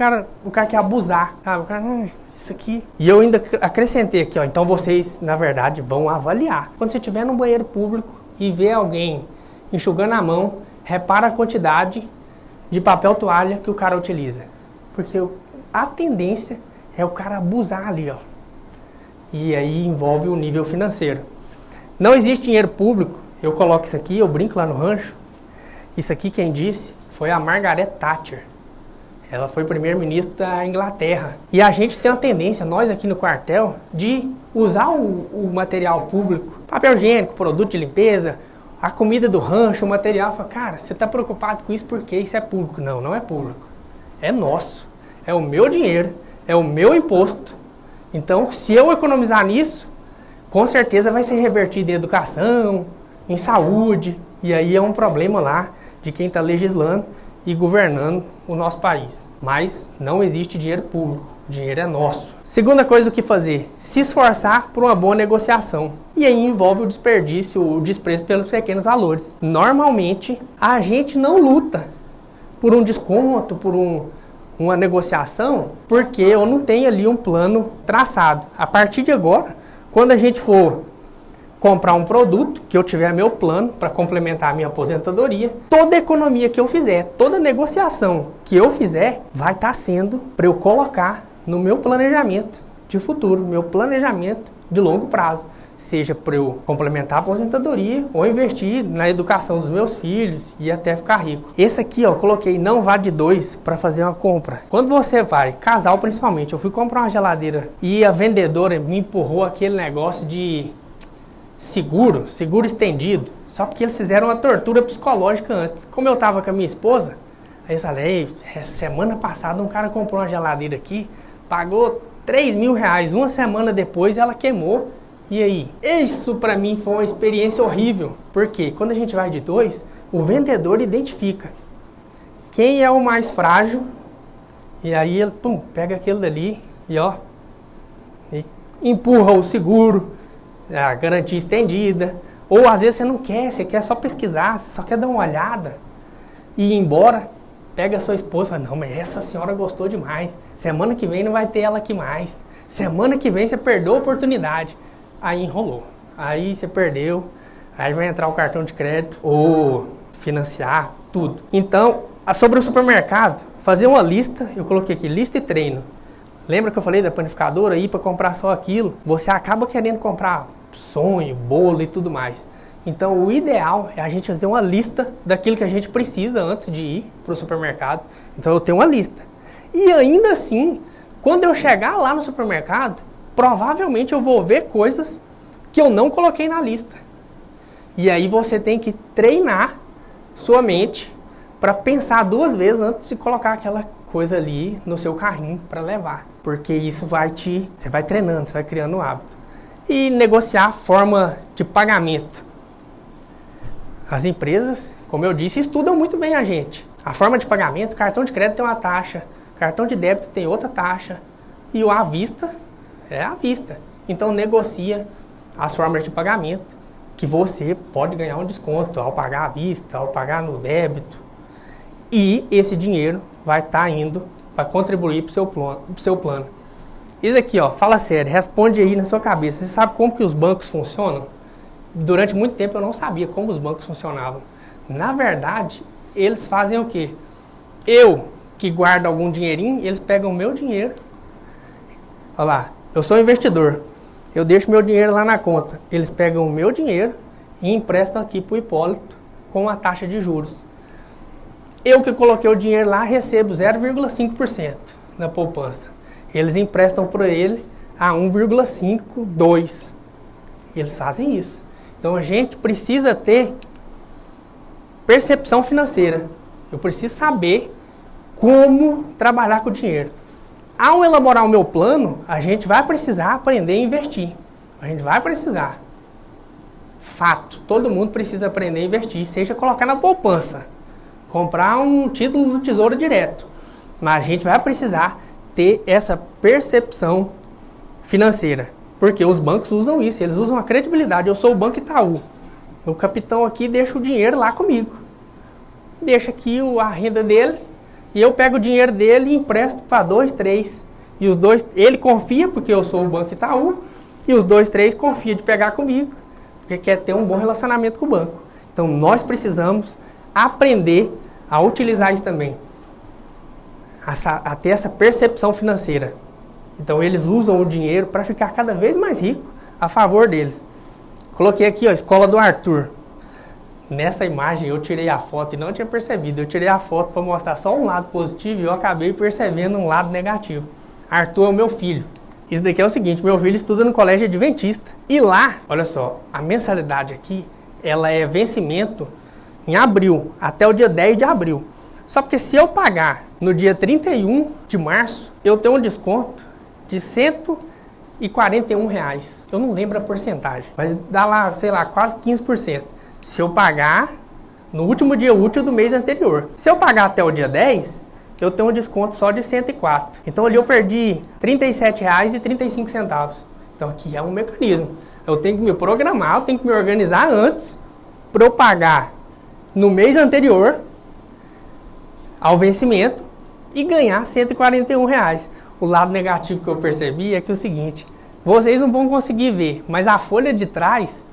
cara quer abusar, sabe? O cara, isso aqui. E eu ainda acrescentei aqui, ó. Então vocês, na verdade, vão avaliar. Quando você estiver num banheiro público e ver alguém enxugando a mão, repara a quantidade de papel toalha que o cara utiliza. Porque a tendência é o cara abusar ali, ó. E aí envolve o nível financeiro. Não existe dinheiro público. Eu coloco isso aqui, eu brinco lá no rancho. Isso aqui quem disse foi a Margaret Thatcher. Ela foi primeira-ministra da Inglaterra. E a gente tem uma tendência, nós aqui no quartel, de usar o material público, papel higiênico, produto de limpeza, a comida do rancho, o material. Fala, cara, você está preocupado com isso porque isso é público. Não, não é público. É nosso. É o meu dinheiro, é o meu imposto. Então, se eu economizar nisso, com certeza vai ser revertido em educação, em saúde. E aí é um problema lá de quem está legislando e governando o nosso país. Mas não existe dinheiro público, o dinheiro é nosso. Segunda coisa do que fazer, se esforçar por uma boa negociação. E aí envolve o desperdício, o desprezo pelos pequenos valores. Normalmente, a gente não luta por um desconto, por uma negociação, porque eu não tenho ali um plano traçado. A partir de agora, quando a gente for comprar um produto, que eu tiver meu plano para complementar a minha aposentadoria, toda economia que eu fizer, toda negociação que eu fizer, vai estar sendo para eu colocar no meu planejamento de futuro, meu planejamento de longo prazo. Seja para eu complementar a aposentadoria ou investir na educação dos meus filhos e até ficar rico. Esse aqui, ó, coloquei não vá de 2 para fazer uma compra. Quando você vai, casal principalmente, eu fui comprar uma geladeira e a vendedora me empurrou aquele negócio de seguro estendido, só porque eles fizeram uma tortura psicológica antes. Como eu tava com a minha esposa, aí eu falei, semana passada um cara comprou uma geladeira aqui, pagou R$3.000, uma semana depois ela queimou. E aí? Isso pra mim foi uma experiência horrível, porque quando a gente vai de 2, o vendedor identifica quem é o mais frágil, e aí ele pega aquele dali e ó, e empurra o seguro, a garantia estendida, ou às vezes você quer só pesquisar, você só quer dar uma olhada e ir embora, pega a sua esposa e fala, não, mas essa senhora gostou demais, semana que vem não vai ter ela aqui mais, semana que vem você perdeu a oportunidade. Aí enrolou, aí você perdeu, aí vai entrar o cartão de crédito ou financiar, tudo. Então, sobre o supermercado, fazer uma lista, eu coloquei aqui, lista e treino. Lembra que eu falei da panificadora aí para comprar só aquilo? Você acaba querendo comprar sonho, bolo e tudo mais. Então o ideal é a gente fazer uma lista daquilo que a gente precisa antes de ir para o supermercado. Então eu tenho uma lista. E ainda assim, quando eu chegar lá no supermercado, provavelmente eu vou ver coisas que eu não coloquei na lista. E aí você tem que treinar sua mente para pensar 2 vezes antes de colocar aquela coisa ali no seu carrinho para levar. Porque isso você vai treinando, você vai criando o hábito. E negociar a forma de pagamento. As empresas, como eu disse, estudam muito bem a gente. A forma de pagamento, cartão de crédito tem uma taxa, cartão de débito tem outra taxa e o à vista é à vista. Então negocia as formas de pagamento que você pode ganhar um desconto ao pagar à vista, ao pagar no débito. E esse dinheiro vai estar indo para contribuir para o seu plano. Isso aqui, ó, fala sério, responde aí na sua cabeça. Você sabe como que os bancos funcionam? Durante muito tempo eu não sabia como os bancos funcionavam. Na verdade, eles fazem o quê? Eu, que guardo algum dinheirinho, eles pegam o meu dinheiro. Olha lá, eu sou investidor. Eu deixo meu dinheiro lá na conta. Eles pegam o meu dinheiro e emprestam aqui para o Hipólito com a taxa de juros. Eu que coloquei o dinheiro lá recebo 0,5% na poupança. Eles emprestam para ele a 1,52%. Eles fazem isso. Então a gente precisa ter percepção financeira. Eu preciso saber como trabalhar com o dinheiro. Ao elaborar o meu plano, a gente vai precisar aprender a investir. A gente vai precisar. Fato, todo mundo precisa aprender a investir, seja colocar na poupança, comprar um título do Tesouro Direto. Mas a gente vai precisar ter essa percepção financeira. Porque os bancos usam isso, eles usam a credibilidade. Eu sou o Banco Itaú. O capitão aqui deixa o dinheiro lá comigo. Deixa aqui a renda dele e eu pego o dinheiro dele e empresto para 2, 3. E os dois, ele confia porque eu sou o Banco Itaú e os 2, 3 confiam de pegar comigo porque quer ter um bom relacionamento com o banco. Então nós precisamos aprender a utilizar isso também. A ter essa percepção financeira. Então eles usam o dinheiro para ficar cada vez mais rico a favor deles. Coloquei aqui, ó, Escola do Arthur. Nessa imagem eu tirei a foto e não tinha percebido. Eu tirei a foto para mostrar só um lado positivo e eu acabei percebendo um lado negativo. Arthur é o meu filho. Isso daqui é o seguinte, meu filho estuda no colégio adventista. E lá, olha só, a mensalidade aqui, ela é vencimento em abril, até o dia 10 de abril. Só porque se eu pagar no dia 31 de março, eu tenho um desconto de R$141. Eu não lembro a porcentagem, mas dá lá, sei lá, quase 15%. Se eu pagar no último dia útil do mês anterior. Se eu pagar até o dia 10, eu tenho um desconto só de 104. Então ali eu perdi R$37,35. Então aqui é um mecanismo. Eu tenho que me programar, eu tenho que me organizar antes para eu pagar no mês anterior ao vencimento e ganhar R$141. O lado negativo que eu percebi é que é o seguinte, vocês não vão conseguir ver, mas a folha de trás,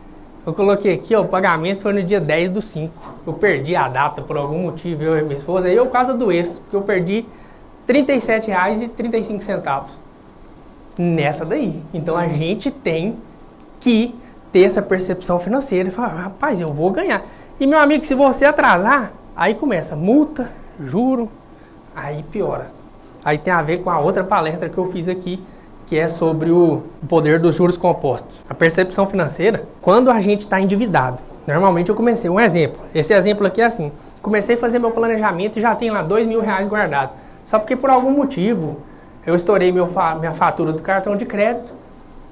eu coloquei aqui, ó, o pagamento foi no dia 10/5. Eu perdi a data por algum motivo, eu e minha esposa, e eu quase adoeço, porque eu perdi R$37,35 nessa daí. Então a gente tem que ter essa percepção financeira e falar, rapaz, eu vou ganhar. E meu amigo, se você atrasar, aí começa multa, juro, aí piora. Aí tem a ver com a outra palestra que eu fiz aqui, que é sobre o poder dos juros compostos. A percepção financeira, quando a gente está endividado. Normalmente eu comecei, um exemplo, esse exemplo aqui é assim, comecei a fazer meu planejamento e já tenho lá R$2.000 guardado. Só porque por algum motivo eu estourei minha fatura do cartão de crédito,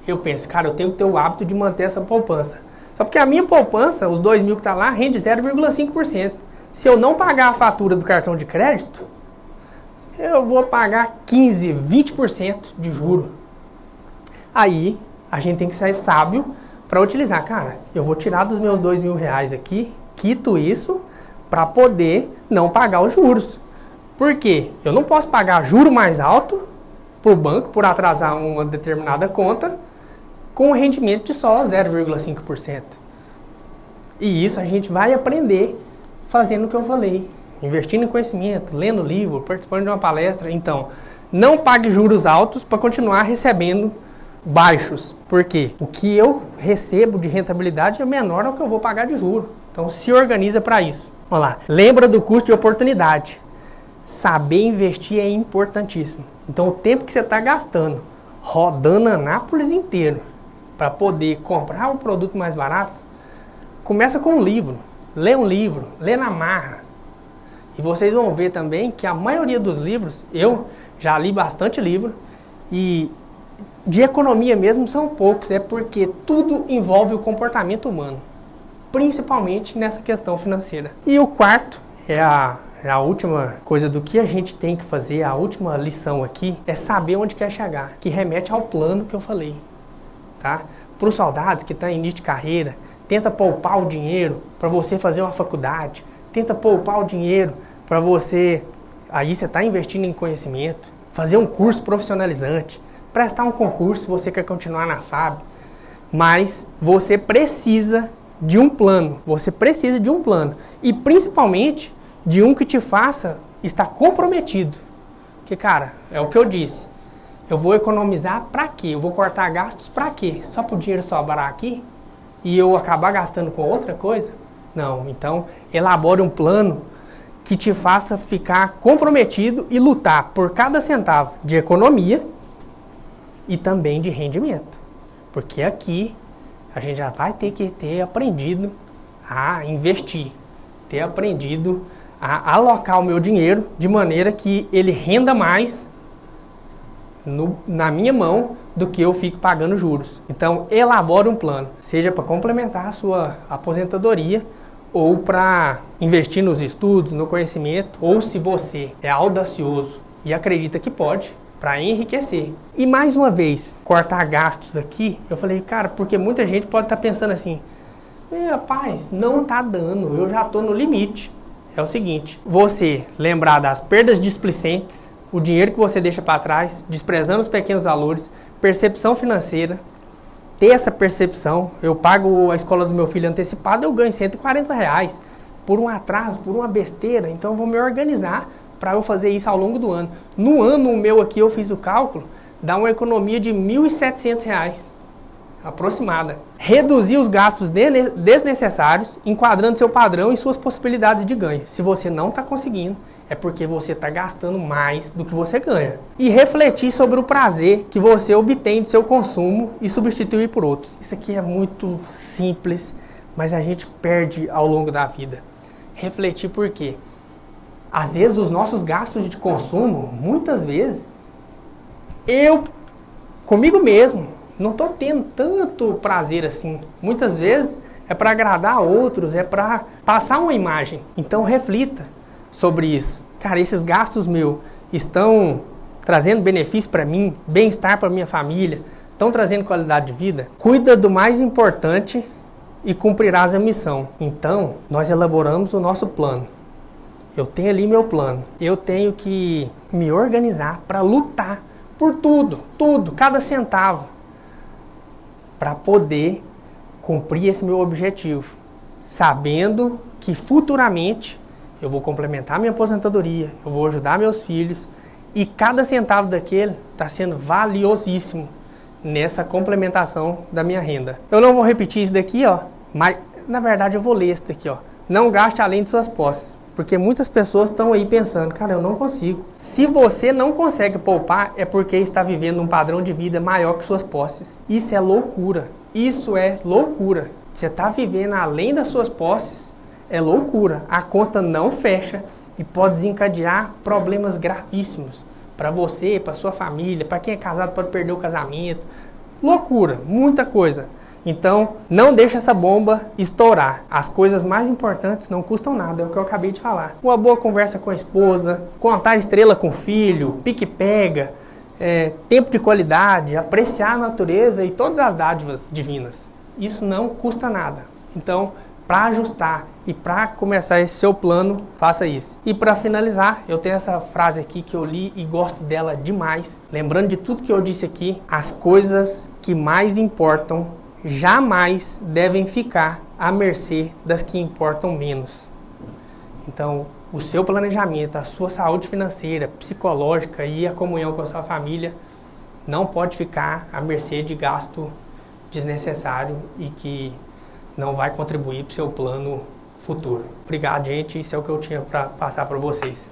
eu penso, cara, eu tenho que ter o hábito de manter essa poupança. Só porque a minha poupança, os 2.000 que está lá, rende 0,5%. Se eu não pagar a fatura do cartão de crédito, eu vou pagar 15, 20% de juro. Aí, a gente tem que ser sábio para utilizar. Cara, eu vou tirar dos meus R$2.000 aqui, quito isso, para poder não pagar os juros. Por quê? Eu não posso pagar juro mais alto para o banco por atrasar uma determinada conta com um rendimento de só 0,5%. E isso a gente vai aprender fazendo o que eu falei. Investindo em conhecimento, lendo livro, participando de uma palestra. Então, não pague juros altos para continuar recebendo baixos. Por quê? O que eu recebo de rentabilidade é menor ao que eu vou pagar de juros. Então se organiza para isso. Olha lá, lembra do custo de oportunidade. Saber investir é importantíssimo. Então o tempo que você está gastando rodando Anápolis inteiro para poder comprar um produto mais barato, começa com um livro. Lê um livro, lê na marra. E vocês vão ver também que a maioria dos livros, eu já li bastante livro, e de economia mesmo são poucos, é porque tudo envolve o comportamento humano, principalmente nessa questão financeira. E o quarto é a última coisa do que a gente tem que fazer, a última lição aqui, é saber onde quer chegar, que remete ao plano que eu falei, tá? Para os soldados que estão em início de carreira, tenta poupar o dinheiro para você fazer uma faculdade, tenta poupar o dinheiro para você, aí você está investindo em conhecimento, fazer um curso profissionalizante, prestar um concurso se você quer continuar na FAB, mas você precisa de um plano, e principalmente de um que te faça estar comprometido, porque cara, é o que eu disse, eu vou economizar para quê? Eu vou cortar gastos para quê? Só para o dinheiro sobrar aqui e eu acabar gastando com outra coisa? Não, então elabore um plano que te faça ficar comprometido e lutar por cada centavo de economia e também de rendimento. Porque aqui a gente já vai ter que ter aprendido a investir, ter aprendido a alocar o meu dinheiro de maneira que ele renda mais na minha mão do que eu fico pagando juros. Então elabore um plano, seja para complementar a sua aposentadoria ou para investir nos estudos, no conhecimento, ou se você é audacioso e acredita que pode, para enriquecer. E mais uma vez, cortar gastos aqui, eu falei, cara, porque muita gente pode estar pensando assim, rapaz, não tá dando, eu já estou no limite. É o seguinte, você lembrar das perdas displicentes, o dinheiro que você deixa para trás, desprezando os pequenos valores, percepção financeira, ter essa percepção, eu pago a escola do meu filho antecipada, eu ganho R$140 por um atraso, por uma besteira, então eu vou me organizar para eu fazer isso ao longo do ano. No ano o meu aqui, eu fiz o cálculo, dá uma economia de R$1.700, aproximada. Reduzir os gastos desnecessários, enquadrando seu padrão e suas possibilidades de ganho. Se você não está conseguindo, é porque você está gastando mais do que você ganha. E refletir sobre o prazer que você obtém do seu consumo e substituir por outros. Isso aqui é muito simples, mas a gente perde ao longo da vida. Refletir por quê? Às vezes os nossos gastos de consumo, muitas vezes, eu, comigo mesmo, não estou tendo tanto prazer assim. Muitas vezes é para agradar a outros, é para passar uma imagem. Então reflita sobre isso. Cara, esses gastos meus estão trazendo benefício para mim, bem-estar para minha família, estão trazendo qualidade de vida? Cuida do mais importante e cumprirás a missão. Então, nós elaboramos o nosso plano. Eu tenho ali meu plano. Eu tenho que me organizar para lutar por tudo, cada centavo, para poder cumprir esse meu objetivo, sabendo que futuramente eu vou complementar minha aposentadoria, eu vou ajudar meus filhos e cada centavo daquele está sendo valiosíssimo nessa complementação da minha renda. Eu não vou repetir isso daqui, ó, mas na verdade eu vou ler isso daqui, ó. Não gaste além de suas posses, porque muitas pessoas estão aí pensando, cara, eu não consigo. Se você não consegue poupar, é porque está vivendo um padrão de vida maior que suas posses. Isso é loucura. Isso é loucura. Você está vivendo além das suas posses, é loucura. A conta não fecha e pode desencadear problemas gravíssimos para você, para sua família, para quem é casado pode perder o casamento. Loucura, muita coisa. Então, não deixe essa bomba estourar. As coisas mais importantes não custam nada, é o que eu acabei de falar. Uma boa conversa com a esposa, contar estrela com o filho, pique-pega, tempo de qualidade, apreciar a natureza e todas as dádivas divinas. Isso não custa nada. Então, para ajustar e para começar esse seu plano, faça isso. E para finalizar, eu tenho essa frase aqui que eu li e gosto dela demais. Lembrando de tudo que eu disse aqui, as coisas que mais importam jamais devem ficar à mercê das que importam menos. Então, o seu planejamento, a sua saúde financeira, psicológica e a comunhão com a sua família não pode ficar à mercê de gasto desnecessário e que não vai contribuir para o seu plano futuro. Obrigado, gente. Isso é o que eu tinha para passar para vocês.